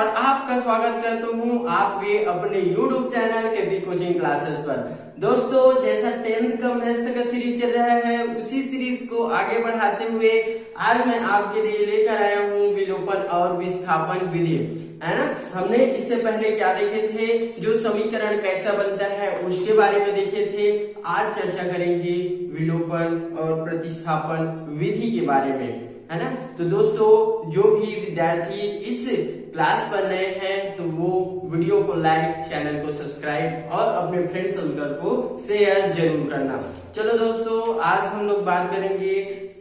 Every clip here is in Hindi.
और आपका स्वागत करता हूँ आपके अपने YouTube चैनल के बी कोचिंग क्लासेस पर। दोस्तों, जैसा 10th का मैथ्स का सीरीज चल रहा है, उसी सीरीज को आगे बढ़ाते हुए आज मैं आपके लिए लेकर आया हूँ विलोपन और विस्थापन विधि, है ना। हमने इससे पहले क्या देखे थे, जो समीकरण कैसा बनता है उसके बारे में देखे थे। आज चर्चा करेंगे विलोपन और प्रतिस्थापन विधि के बारे में, है ना। तो दोस्तों, जो भी विद्यार्थी इस क्लास पर नए हैं तो वो वीडियो को लाइक, चैनल को सब्सक्राइब और अपने फ्रेंड सर्कल को शेयर जरूर करना। चलो दोस्तों, आज हम लोग बात करेंगे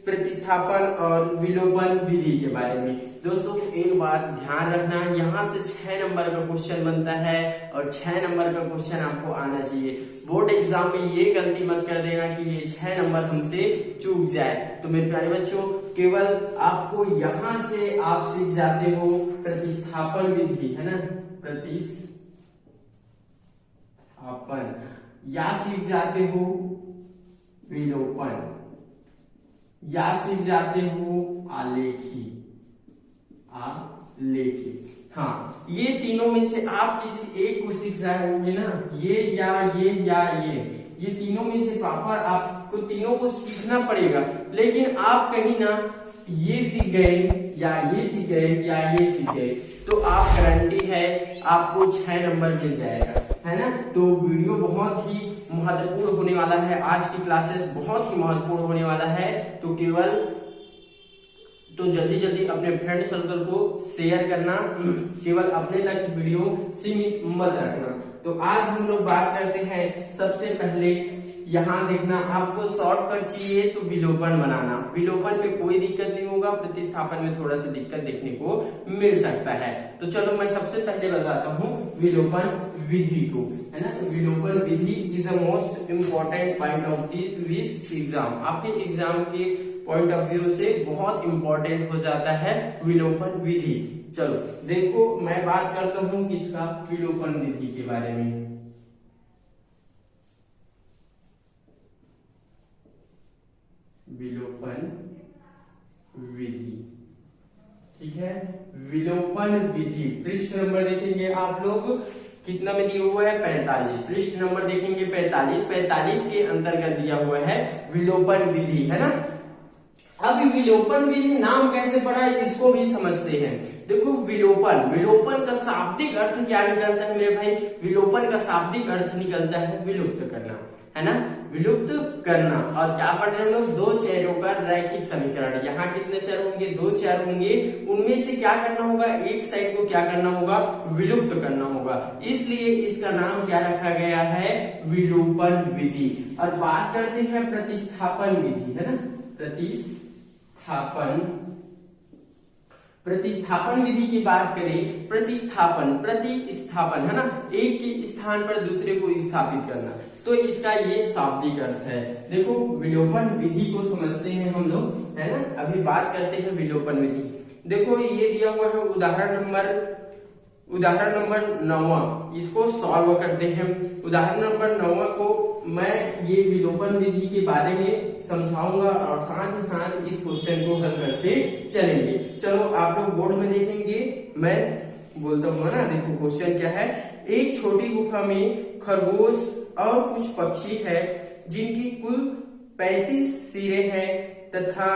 प्रतिस्थापन और विलोपन विधि के बारे में। दोस्तों, एक बात ध्यान रखना, यहाँ से 6 नंबर का क्वेश्चन बनता है और 6 नंबर का क्वेश्चन आपको आना चाहिए। बोर्ड एग्जाम में ये गलती मत कर देना कि ये 6 नंबर हमसे चूक जाए। तो मेरे प्यारे बच्चों, केवल आपको यहाँ से आप सीख जाते हो प्रतिस्थापन विधि, है ना, प्रतिस्थापन, या सीख जाते हो विलोपन, या सीख जाते हो आलेखी। हाँ, ये तीनों में से आप किसी एक को सीख जाओगे ना, ये ये तीनों में से प्रॉपर आपको तीनों को सीखना पड़ेगा। लेकिन आप कहीं ना ये सीख गए या ये सीख गए या ये सीख गए तो आप गारंटी है आपको 6 नंबर मिल जाएगा, है ना। तो वीडियो बहुत ही महत्वपूर्ण होने वाला है, आज की क्लासेस बहुत ही महत्वपूर्ण होने वाला है। तो जल्दी जल्दी अपने फ्रेंड सर्कल को शेयर करना, केवल अपने तक वीडियो सीमित मत रखना। तो आज हम लोग बात करते हैं, सबसे पहले यहाँ देखना, आपको शॉर्टकट चाहिए तो विलोपन बनाना। विलोपन में कोई दिक्कत नहीं होगा, प्रतिस्थापन में थोड़ा सा दिक्कत देखने को मिल सकता है। तो चलो मैं सबसे पहले बताता हूँ विलोपन विधि को, है ना। विलोपन विधि is a most important point of this exam. आपके एग्जाम के पॉइंट ऑफ व्यू से बहुत इंपॉर्टेंट हो जाता है विलोपन विधि। चलो देखो, मैं बात करता हूँ किसका, विलोपन विधि के बारे में। विलोपन विधि, ठीक है। विलोपन विधि पृष्ठ नंबर देखेंगे आप लोग, कितना में दिया हुआ है, 45। पृष्ठ नंबर देखेंगे 45 के अंतर्गत दिया हुआ है विलोपन विधि, है ना। अब विलोपन विधि नाम कैसे पड़ा है इसको भी समझते हैं। देखो, विलोपन का शाब्दिक अर्थ क्या निकलता है मेरे भाई, विलोपन का शाब्दिक अर्थ निकलता है विलुप्त करना, है ना, विलुप्त करना। और क्या पढ़ रहे हैं हम लोग, 2 चरों का रैखिक समीकरण। यहाँ कितने चर होंगे, 2 चर होंगे, उनमें से क्या करना होगा, एक साइड को क्या करना होगा, विलुप्त करना होगा। इसलिए इसका नाम क्या रखा गया है, विलोपन विधि। और बात करते हैं प्रतिस्थापन विधि, है ना, प्रतिस्थापन विधि की बात करें, प्रतिस्थापन, है ना, एक के स्थान पर दूसरे को स्थापित करना। तो इसका ये शाब्दिक अर्थ है। देखो, विलोपन विधि को समझते हैं हम लोग, है ना। अभी बात करते हैं विलोपन विधि। देखो, ये दिया हुआ है उदाहरण नंबर 9, इसको सॉल्व करते हैं। उदाहरण नंबर 9 को मैं ये विलोपन विधि के बारे में समझाऊंगा और साथ ही साथ इस क्वेश्चन को हल करते चलेंगे। चलो आप लोग बोर्ड में देखेंगे, मैं बोलता हूँ ना। देखो क्वेश्चन क्या है, एक छोटी गुफा में खरगोश और कुछ पक्षी है जिनकी कुल 35 सिरे हैं तथा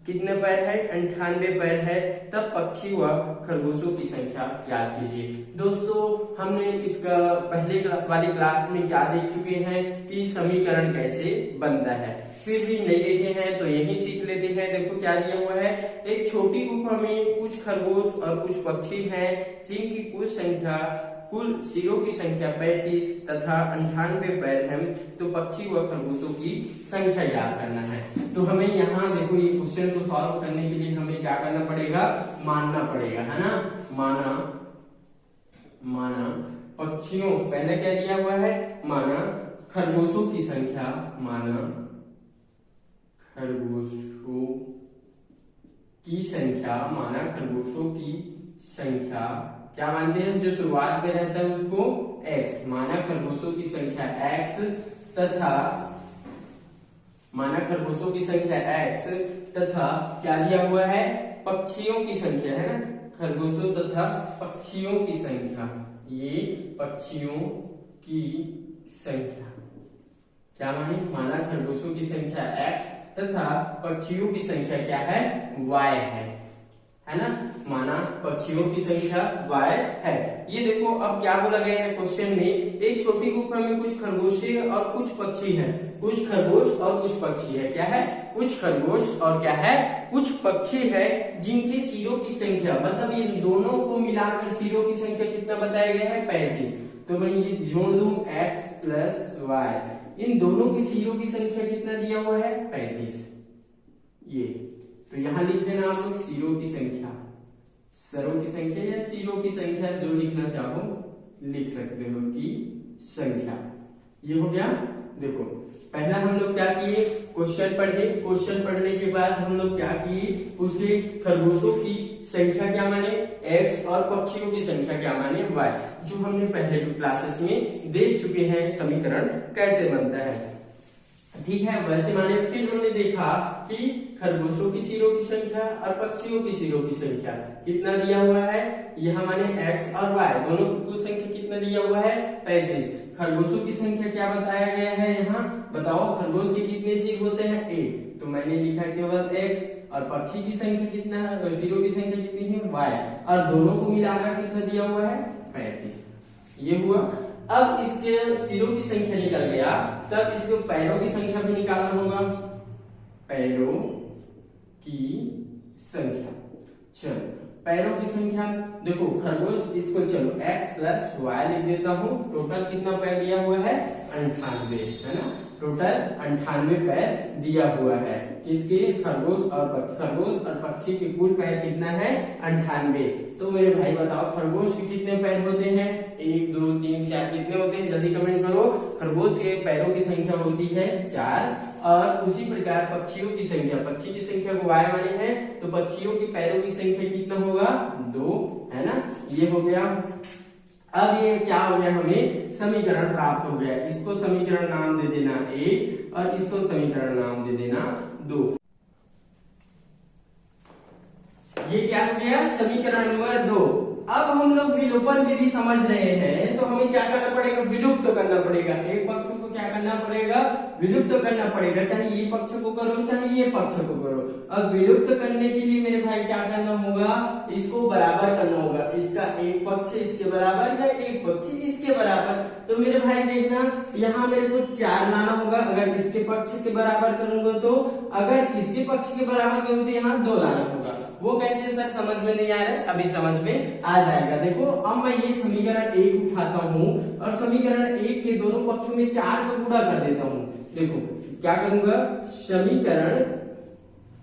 कितने पैर है, 98 पैर है। तब पक्षी व खरगोशों की संख्या याद कीजिए। दोस्तों, हमने इसका पहले वाली क्लास में क्या देख चुके हैं कि समीकरण कैसे बनता है, फिर भी नहीं देखे हैं तो यही सीख लेते हैं। देखो क्या दिया हुआ है, एक छोटी गुफा में कुछ खरगोश और कुछ पक्षी हैं जिनकी कुल सिरों की संख्या 35 तथा 98 पैर हैं। तो पक्षी व खरगोशों की संख्या याद करना है। तो हमें यहाँ देखो, ये क्वेश्चन को सॉल्व करने के लिए हमें क्या करना पड़ेगा, मानना पड़ेगा, है ना। माना पक्षियों, पहले क्या दिया हुआ है, माना खरगोशों की संख्या, माना खरगोशों की संख्या क्या मानते हैं, जो शुरुआत में रहता है उसको x, माना खरगोशों की संख्या x तथा क्या दिया हुआ है, पक्षियों की संख्या, है ना, खरगोशों तथा पक्षियों की संख्या, ये पक्षियों की संख्या क्या माना खरगोशों की संख्या x तथा पक्षियों की संख्या क्या है, y है ना। माना पक्षियों की संख्या y है। ये देखो अब क्या बोला गया है क्वेश्चन में, एक छोटी गुफा में कुछ खरगोशे और कुछ पक्षी हैं। कुछ खरगोश और कुछ पक्षी है, क्या है, कुछ खरगोश और क्या है, कुछ पक्षी है, जिनके सिरों की संख्या, मतलब ये दोनों को मिलाकर सिरों की संख्या कितना बताया गया है, 35। तो मैं ये जोड़ दूं x प्लस वाई, इन दोनों के सिरों की संख्या कितना दिया हुआ है, 35। ये तो यहां लिख देना आप लोग सिरों की संख्या, सरों की संख्या या सिरों की संख्या, जो लिखना चाहो लिख सकते हो कि संख्या। ये हो गया। देखो पहला हम लोग क्या किए, क्वेश्चन पढ़े, क्वेश्चन पढ़ने के बाद हम लोग क्या किए, उसके खरगोशों की संख्या क्या माने x और पक्षियों की संख्या क्या माने y, जो हमने पहले के क्लासेस में देख चुके हैं समीकरण कैसे बनता है। ठीक है, वैसे माने फिर हमने देखा कि खरगोशों की सिरों की संख्या और पक्षियों की सिरों की संख्या कितना दिया हुआ है, यह माने x और y दोनों की कुल संख्या कितना दिया हुआ है, 35। खरगोशों की संख्या क्या बताया गया है यहाँ, बताओ खरगोश के कितने सिर होते हैं, 1, तो मैंने लिखा केवल x, और पक्षी की संख्या कितना है, सिरों की संख्या कितनी है, y, और दोनों को मिलाकर कितना दिया हुआ है, 35। ये हुआ। अब इसके सिरों की संख्या निकल गया, तब इसके पैरों की संख्या भी निकालना होगा, पैरों की संख्या। चलो पैरों की संख्या देखो, खरगोश इसको चलो x प्लस वाई लिख देता हूँ, टोटल कितना पैर दिया हुआ है, 98 है ना, टोटल 98 पैर दिया हुआ है। किसके, खरगोश और पक्षी के कुल पैर कितना है, 98। तो मेरे भाई बताओ खरगोश के कितने पैर होते हैं, 1 2 3 4, कितने होते हैं, जल्दी कमेंट करो। खरगोश के पैरों की संख्या होती है 4, और उसी प्रकार पक्षियों की संख्या, पक्षी की संख्या को y माने हैं, तो पक्षियों के पैरों की संख्या कितना होगा, 2 है ना। ये हो गया। अब ये क्या हो गया, हमें समीकरण प्राप्त हो गया, इसको समीकरण नाम दे देना 1 और इसको समीकरण नाम दे देना 2। ये क्या हो गया, समीकरण नंबर 2। अब हम लोग विलोपन विधि समझ रहे हैं, तो हमें क्या करना पड़ेगा, विलुप्त करना पड़ेगा। एक पक्ष को क्या करना पड़ेगा, विलुप्त करना पड़ेगा, चाहे ये पक्ष को करो चाहे ये पक्ष को करो। अब विलुप्त करने के लिए मेरे भाई क्या करना होगा, इसको बराबर करना होगा, इसका एक पक्ष इसके बराबर या एक पक्ष इसके बराबर। तो मेरे भाई देखना, यहाँ मेरे को 4 लाना होगा, अगर इसके पक्ष के बराबर करूंगा तो, अगर इसके पक्ष के बराबर करूँ तो यहाँ 2 लाना होगा। वो कैसे सर समझ में नहीं आ रहा है, अभी समझ में आ जाएगा। देखो अब मैं ये समीकरण 1 उठाता हूँ और समीकरण 1 के दोनों पक्षों में 4 को गुणा कर देता हूँ। देखो क्या करूंगा,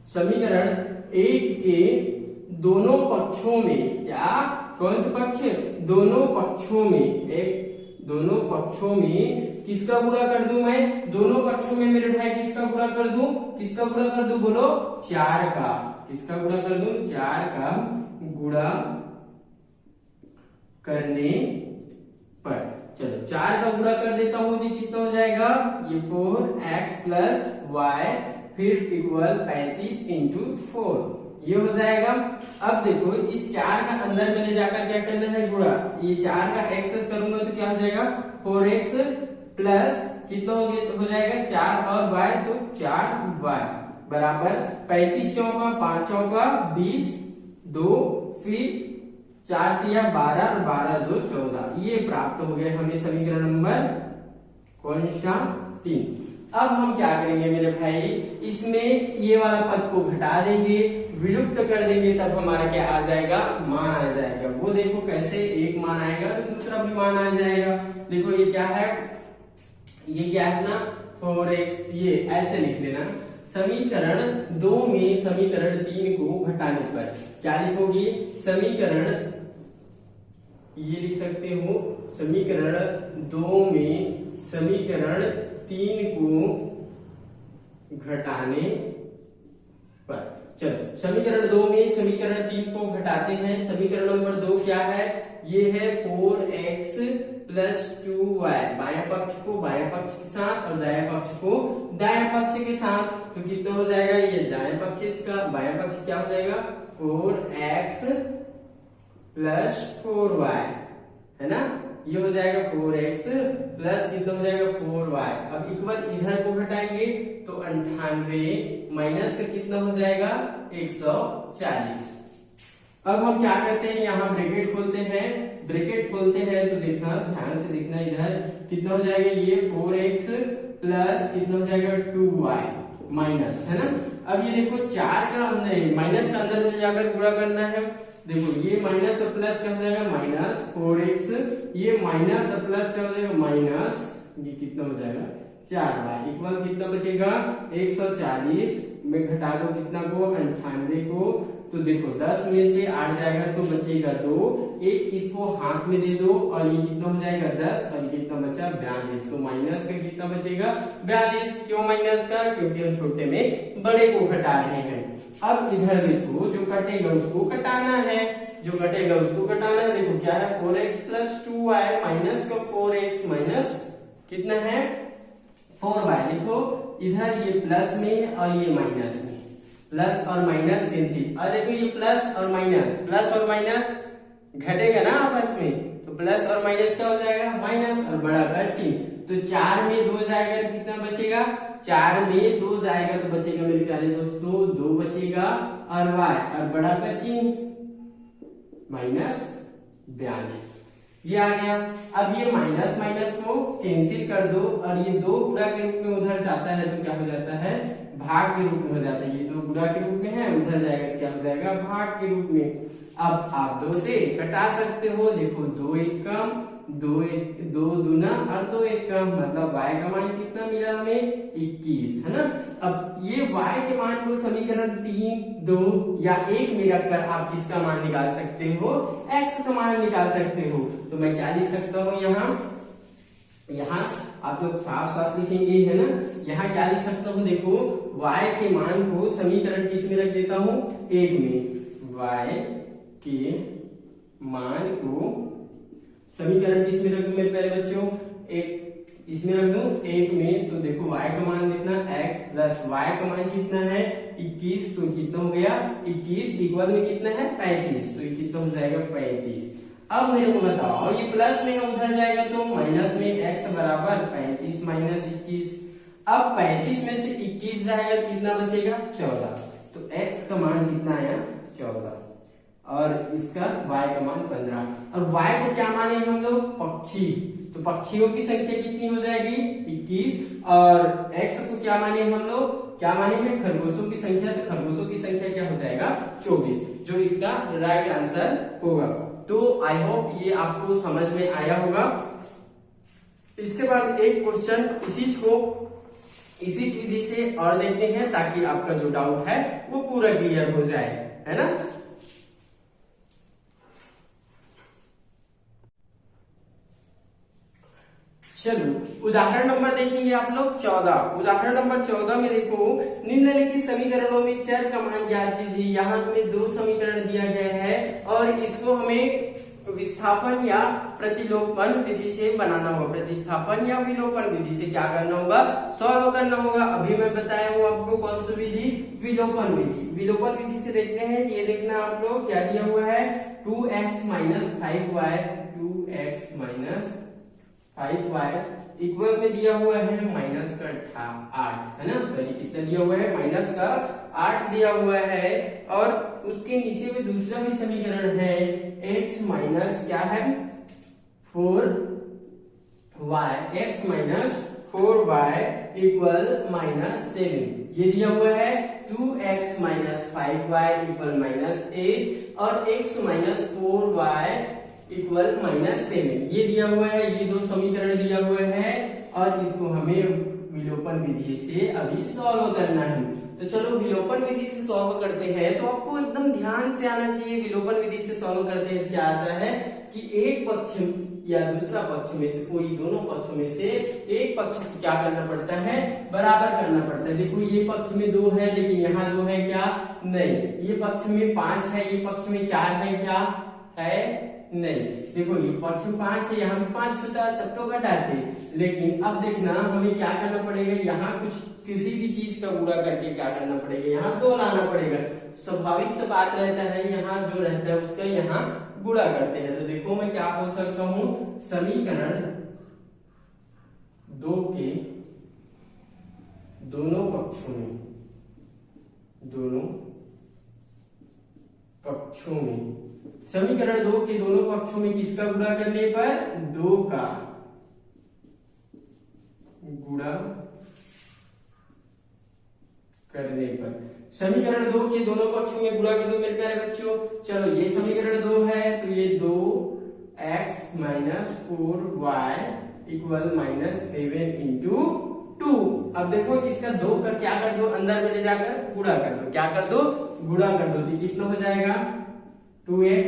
समीकरण 1 के दोनों पक्षों में, क्या कौन से पक्ष, दोनों पक्षों में किसका गुणा कर दूं मैं, दोनों पक्षों में मेरे भाई किसका गुणा कर दूं, बोलो 4 का, किसका गुणा कर दूं, 4 का गुणा करने पर, चलो 4 का गुणा कर देता हूं तो कितना हो जाएगा, ये 4x प्लस वाई फिर इक्वल 35 इंटू 4, ये हो जाएगा। अब देखो इस 4 का अंदर में ले जाकर क्या करना है, गुणा, ये 4 का एक्सेस करूंगा तो क्या हो जाएगा, 4x प्लस कितना हो जाएगा 4 और y, तो 4y बराबर 35 चौका 5 चौका 20, 2 फिर 4 तिया 12 और 12 2 14, ये प्राप्त हो गया हमें समीकरण नंबर कौन सा, 3। अब हम क्या करेंगे मेरे भाई, इसमें ये वाला पद को घटा देंगे, विलुप्त कर देंगे, तब हमारा क्या आ जाएगा, मान आ जाएगा। वो देखो कैसे, एक मान आएगा तो दूसरा भी मान आ जाएगा। देखो ये क्या है, ये क्या है ना 4x, ये ऐसे लिख देना। समीकरण 2 में समीकरण 3 को घटाने पर क्या लिखोगे, समीकरण, ये लिख सकते हो, समीकरण 2 में समीकरण 3 को घटाने पर, चलो समीकरण 2 में समीकरण 3 को घटाते हैं। समीकरण नंबर 2 क्या है, ये है 4x प्लस 2y, बाएं पक्ष को बाएं पक्ष के साथ और दाएं पक्ष को दाएं पक्ष के साथ, तो कितना हो जाएगा, ये दाएं पक्ष इसका बाएं पक्ष क्या हो जाएगा, 4x प्लस 4y, है ना, ये हो जाएगा 4x प्लस कितना हो जाएगा 4y। अब इक्वल इधर को घटाएंगे तो 98 माइनस का कितना हो जाएगा 140। अब हम क्या करते हैं, यहाँ ब्रैकेट खोलते हैं, ब्रैकेट खोलते हैं तो देखना, ध्यान से देखना, इधर कितना हो जाएगा ये 4x प्लस कितना हो जाएगा 2y माइनस, है ना। अब ये देखो 4 का अंदर माइनस का अंदर में जाकर पूरा करना है। देखो ये माइनस और प्लस क्या हो जाएगा माइनस 4x, ये माइनस और प्लस क्या हो जाएगा माइनस, ये कितना हो जाएगा 4y इक्वल कितना बचेगा 140 में घटा दो कितना को 98 को, तो देखो 10 में से 8 जाएगा तो बचेगा 2, एक इसको हाथ में दे दो और ये कितना हो जाएगा 10 और ये कितना बचा 42, तो माइनस का कितना बचेगा 42। क्यों माइनस का, क्योंकि हम छोटे में बड़े को घटा रहे हैं। अब इधर देखो जो कटेगा उसको कटाना है, जो कटेगा उसको कटाना है। देखो क्या है 4x प्लस 2y माइनस का 4x माइनस कितना है 4y। देखो इधर ये प्लस में और ये माइनस में, प्लस और माइनस कैंसिल, और देखो ये प्लस और माइनस घटेगा ना आपस में, तो प्लस और माइनस क्या हो जाएगा माइनस, और बड़ा का चिन्ह, तो 4 में 2 जाएगा तो कितना बचेगा 4 में 2 जाएगा तो बचेगा मेरे प्यारे दोस्तों 2 बचेगा, और y और बड़ा का चिन्ह -42 ये आ गया। अब ये माइनस माइनस को कैंसिल कर दो और ये 2 गुणा के रूप में उधर जाता है तो क्या हो जाता है भाग के रूप में हो जाता है। ये 2 गुणा के रूप में है, उधर जाएगा तो क्या हो जाएगा भाग के रूप में। अब आप 2 से कटा सकते हो, देखो 2 एक कम, 2 दूना और 2 एक कम, मतलब y का मान कितना मिला हमें 21, है ना। अब ये y के मान को समीकरण 3, 2 या 1 में रखकर आप किसका मान निकाल सकते हो x का मान निकाल सकते हो। तो मैं क्या लिख सकता हूँ यहाँ आप लोग साफ साफ लिखेंगे, है ना। यहाँ क्या लिख सकता हूँ, देखो y के मान को समीकरण किस में रख देता हूँ 1 में, y के मान को समीकरण किस में रख दूं मेरे प्यारे बच्चों, एक इसमें रख दूं 1 में, तो देखो y का मान देखना x प्लस y का मान कितना है 21, तो कितना हो गया 21 इक्वल में कितना है 35, तो ये कितना हो जाएगा 35। अब मेरे को बताओ ये प्लस में उधर जाएगा तो माइनस में x बराबर 35 माइनस 21। अब 35 में से 21 जाएगा तो कितना बचेगा 14, तो x का मान कितना आया 14 और इसका y का मान 15। और y को क्या माने हम लोग पक्षी, तो पक्षियों की संख्या कितनी हो जाएगी 21, और x को क्या माने हम लोग, क्या माने हैं खरगोशों की संख्या, तो खरगोशों की संख्या क्या हो जाएगा 24, जो इसका राइट आंसर होगा। तो आई होप ये आपको समझ में आया होगा। इसके बाद एक क्वेश्चन इसी विधि से और देखते हैं ताकि आपका जो डाउट है वो पूरा क्लियर हो जाए, है ना। चलो उदाहरण नंबर देखेंगे आप लोग 14। उदाहरण नंबर 14 में देखो निम्नलिखित समीकरणों में चर का मान ज्ञात कीजिए। यहाँ हमें 2 समीकरण दिया गया है और इसको हमें विस्थापन या प्रतिलोपन विधि से बनाना होगा। प्रतिस्थापन या विलोपन विधि से क्या करना होगा सॉल्व करना होगा। अभी मैं बताया हूँ आपको कौन सी विधि, विलोपन विधि। विलोपन विधि से देखते हैं, ये देखना आप लोग क्या दिया हुआ है 2x minus 5y, 2x minus 5y equal में दिया हुआ है माइनस का 8, है ना। तो ये कितना दिया हुआ है माइनस का 8 दिया हुआ है, और उसके नीचे में दूसरा भी समीकरण है x माइनस क्या है 4y, x minus 4y equal minus 7। ये दिया हुआ है 2x minus 5y equal minus 8 और x minus 4y equal minus 7 ये दिया हुआ है। ये 2 समीकरण दिया हुआ है और इसको हमें विलोपन विधि से अभी सॉल्व करना है। तो चलो विलोपन विधि से सॉल्व करते हैं। तो आपको एकदम ध्यान से आना चाहिए। विलोपन विधि से सॉल्व करते हैं क्या आता है कि एक पक्ष या दूसरा पक्ष में से कोई दोनों पक्षों में से एक पक्ष को क्या करना पड़ता है बराबर करना पड़ता है। देखो ये पक्ष में 2 है लेकिन यहाँ 2 है क्या नहीं, ये पक्ष में 5 है ये पक्ष में 4 है क्या है नहीं। देखो ये पक्ष में 5 है यहाँ 5 होता तब तो घटाते, लेकिन अब देखना हमें क्या करना पड़ेगा, यहाँ कुछ किसी भी चीज का गुणा करके क्या करना पड़ेगा यहाँ 2 लाना पड़ेगा। स्वाभाविक से बात रहता है यहाँ जो रहता है उसका यहाँ गुणा करते हैं। तो देखो मैं क्या बोल सकता हूं, समीकरण 2 के दोनों पक्षों में समीकरण 2 के दोनों पक्षों में किसका गुणा करने पर, 2 का गुणा करने पर। समीकरण 2 के दोनों पक्षों में गुणा कर दो मेरे प्यारे बच्चों। चलो ये समीकरण 2 है तो ये 2x minus 4y equal minus 7 into 2। अब देखो इसका 2 का क्या कर दो, अंदर में ले जाकर गुणा कर दो। क्या कर दो, गुणा कर दो। तो कितना हो जाएगा 2x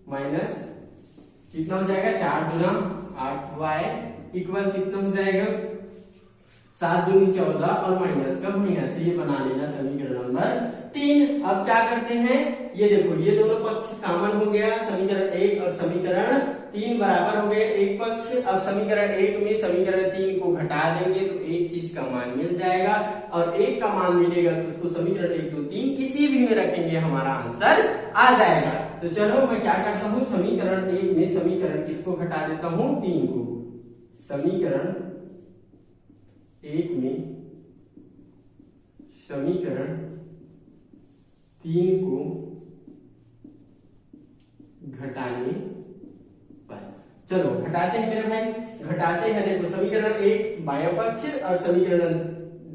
माइनस कितना हो जाएगा 4 गुना 8y इक्वल कितना हो जाएगा 7 दूनी 14 और माइनस का माइनस, ये बना लेना समीकरण नंबर 3। अब क्या करते हैं, ये देखो ये दोनों पक्ष कॉमन हो गया, समीकरण 1 और समीकरण 3 बराबर हो गए एक पक्ष। अब समीकरण 1 में समीकरण 3 को घटा देंगे तो एक चीज का मान मिल जाएगा, और एक का मान मिलेगा तो उसको समीकरण 1 2 3 किसी भी में रखेंगे, हमारा आंसर आ जाएगा। तो चलो मैं क्या करता हूँ, समीकरण 1 में समीकरण किसको घटा देता हूँ, 3 को। समीकरण 1 में समीकरण 3 को घटाने पर, चलो घटाते हैं मेरे भाई, घटाते हैं। देखो समीकरण 1 बायां पक्ष और समीकरण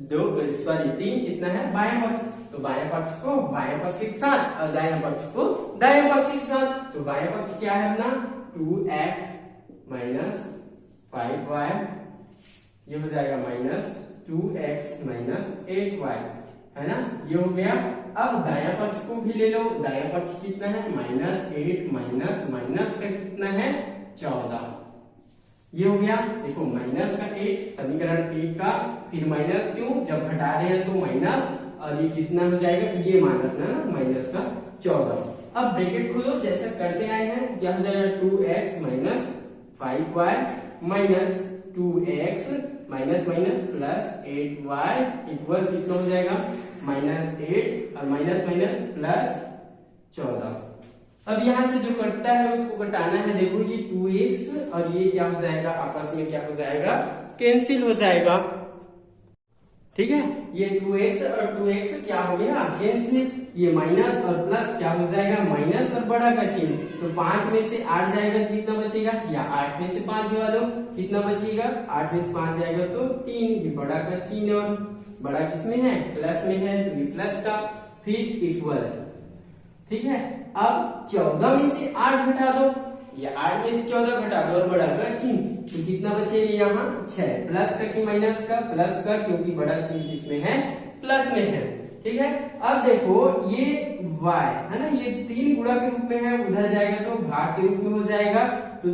3 कितना है, बायां पक्ष। तो बायां पक्ष को बायां पक्ष के साथ और दायां पक्ष को दायां पक्ष के साथ। तो बायां पक्ष क्या है अपना 2x माइनस 5y, ये हो जाएगा माइनस 2x माइनस 8y, है ना, ये हो गया। अब दायां पक्ष को भी ले लो, दायां पक्ष कितना है माइनस 8 माइनस माइनस का कितना है 14, ये हो गया। देखो माइनस का 8 समीकरण 1 का, फिर माइनस क्यों, जब घटा रहे हैं तो माइनस, और ये कितना हो जाएगा, ये मान रखना ना माइनस का 14। अब ब्रैकेट खोलो जैसा करते आए हैं, क्या हो जाएगा 2x minus 5y minus 2x minus minus plus 8y equal कितना हो जाएगा माइनस 8 और माइनस माइनस प्लस 14। अब यहां से जो कटता है उसको घटाना है। देखो ये 2x और ये क्या हो जाएगा, आपस में क्या हो जाएगा, कैंसिल हो जाएगा। ठीक है, ये 2x और 2x क्या हो गया कैंसिल, ये माइनस और प्लस क्या हो जाएगा माइनस और बड़ा का चिन्ह। तो 5 में से 8 जाएगा कितना बचेगा, या 8 में से 5 जवा दो कितना बचेगा, 8 में से 5 जाएगा तो 3, ये बड़ा का चिन्ह, और बड़ा किसमें है प्लस में है, तो ये प्लस का, फिर इक्वल। ठीक है, अब 14 में से 8 घटा दो, या 8 में से 14 घटा दो और बड़ा का चिन्ह, तो कितना बचेगा यहाँ 6, प्लस का कि माइनस का, प्लस का, क्योंकि बड़ा चिन्ह किसमें है प्लस में है। ठीक है, अब देखो ये y है ना, ये 3 गुणा के रूप में है, उधर जाएगा तो भाग के रूप में हो जाएगा। तो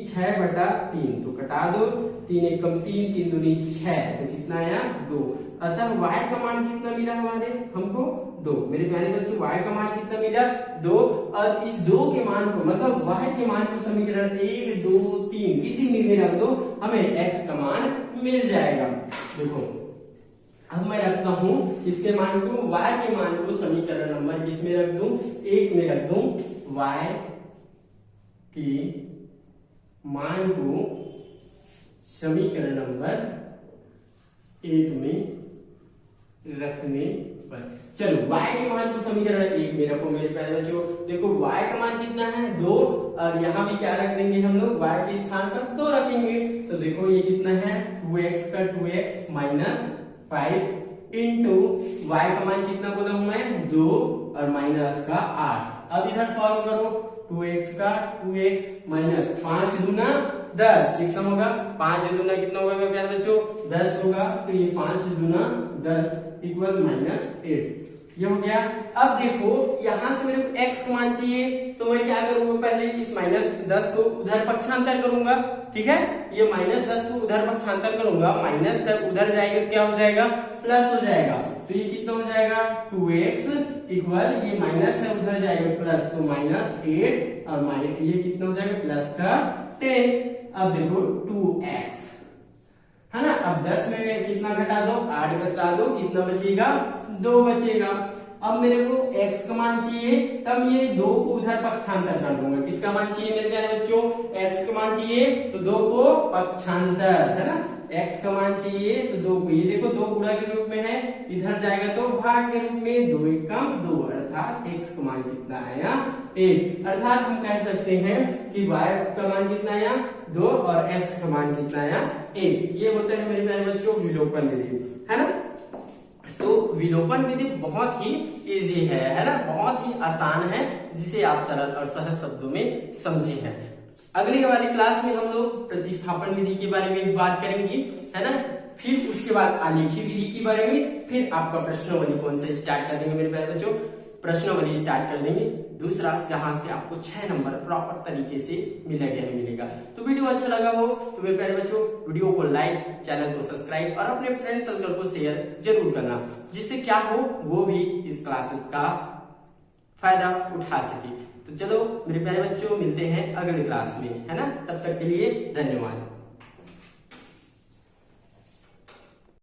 6/3 तो कटा दो, 3 1 कम 3, 3 दूनी 6, तो कितना आया 2। अतः y का मान कितना मिला हमारे हमको 2। मेरे प्यारे बच्चों y का मान कितना मिला 2, और इस 2 के मान को मतलब y के मान को समीकरण 1 2 3 किसी में रख दो, हमें x का मान मिल जाएगा। देखो अब मैं रखता हूं इसके मान को, y के मान को समीकरण नंबर किसमें रख दूं, 1 में रख दूं। y के मान को समीकरण नंबर 1 में रखने पर, चलो y के मान को समीकरण 1 में रखो मेरे प्यारे बच्चों। देखो y का मान कितना है 2, और यहाँ भी क्या रख देंगे हम लोग, y के स्थान पर 2 रखेंगे। तो देखो ये कितना है 2x का 2x माइनस 5 इंटू y का मान कितना बोला हूं मैं 2 और माइनस का 8। अब इधर सॉल्व करो, 2x का 2x माइनस 5 दूना 10 कितना होगा, 5 दूना कितना होगा मेरे प्यारे बच्चों 10 होगा। तो ये 5 दूना 10 इक्वल माइनस 8, ये हो गया। अब देखो यहां से मेरे को x का मान चाहिए, तो मैं क्या करूंगा, पहले इस माइनस 10 को उधर पक्षांतर करूंगा। ठीक है, ये माइनस 10 को उधर पक्षांतर करूंगा, माइनस उधर जाएगा तो क्या हो जाएगा प्लस हो जाएगा। तो ये कितना हो जाएगा 2x इक्वल, ये माइनस है उधर जाएगा प्लस, तो माइनस 8 और ये कितना हो जाएगा प्लस का 10। अब देखो 2x है ना, अब 10 में कितना घटा दो 8 घटा दो, कितना बचेगा 2 बचेगा। अब मेरे को x का मान चाहिए, तब ये 2 को उधर पक्षांतर कर दूंगा। किसका मान चाहिए मेरे प्यारे बच्चों? x का मान चाहिए तो 2 को पक्षांतर, है ना, x का मान चाहिए तो 2 को, ये देखो 2 गुणा के रूप में है, इधर जाएगा तो भाग के रूप में, 2 एकम 2, अर्थात x का मान कितना आया? 1। अर्थात हम कह सकते हैं कि y का मान कितना आया? 2 और x का मान कितना आया? 1। ये होता है मेरे प्यारे बच्चों विलोपन विधि, है ना। तो विलोपन विधि बहुत ही इजी है ना, बहुत ही आसान है, जिसे आप सरल और सहज शब्दों में समझे हैं। अगली वाली क्लास में हम लोग प्रतिस्थापन विधि के बारे में बात करेंगे, है ना, फिर उसके बाद आलेखी विधि के बारे में, फिर आपका प्रश्नावली कौन सा स्टार्ट कर देंगे मेरे प्यारे बच्चों? प्रश्नावली स्टार्ट कर देंगे दूसरा, जहां से आपको 6 नंबर प्रॉपर तरीके से मिलेगा। तो वीडियो अच्छा लगा हो तो मेरे प्यारे बच्चों वीडियो को लाइक, चैनल को सब्सक्राइब और अपने फ्रेंड सर्कल को शेयर जरूर करना, जिससे क्या हो वो भी इस क्लासेस का फायदा उठा सके। तो चलो मेरे प्यारे बच्चों मिलते हैं अगले क्लास में, है ना, तब तक के लिए धन्यवाद।